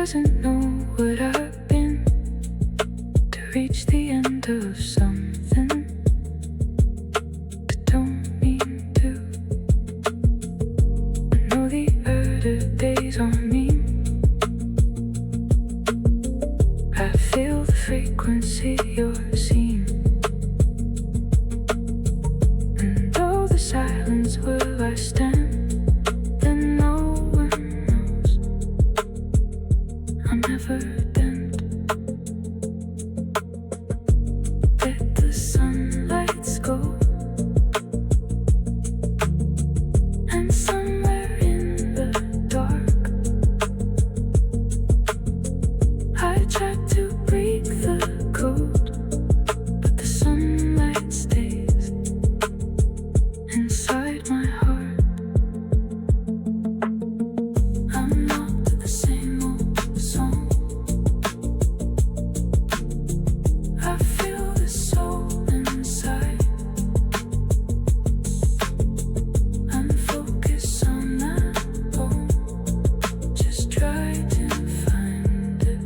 doesn't know what I've been to reach the end of something but don't mean to. I know the earlier days on me. I feel the frequency you're seeing, and though the silence will I stand, then no one knows I'll never bend. Let the sunlights go, and somewhere in the dark I tried to break the code, but the sunlight stays inside my heart. I'm not the same old song. I feel the soul inside. I'm focused on that bone, just try to find it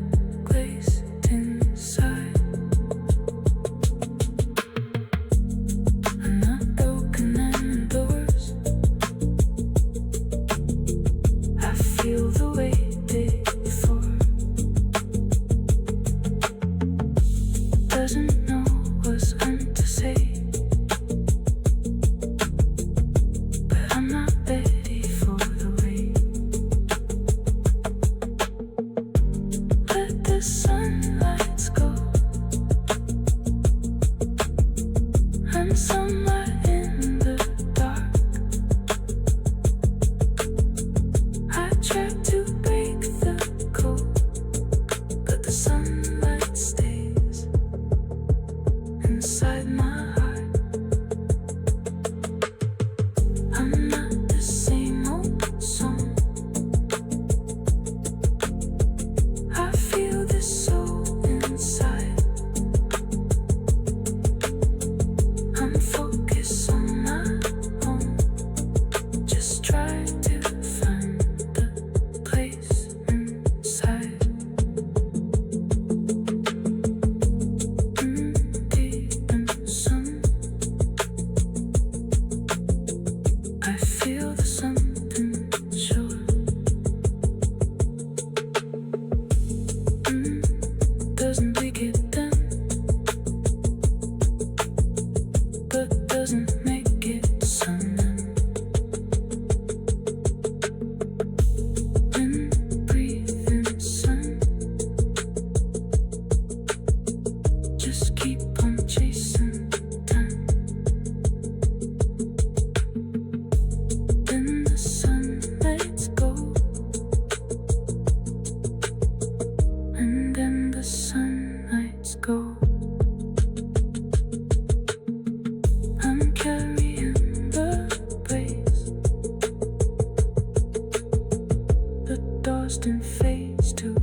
placed inside. I'm not broken indoors. I feel the way before. Doesn't know what's meant to say, but I'm not ready for the wait. Let the sunlights go, and somewhere in the dark I tried to break the code, but the sunlight stays inside my heart. I'm not the same old song. I feel the soul inside. I'm focused on my own, just try to find the place inside. Deep in the sun, I feel the something sure. Doesn't make it done, but doesn't make it sun. Wind breathing sun, just keep on chasing time. Then the sun lets go, and then the sun lights go. I'm carrying the praise. The dust and fades to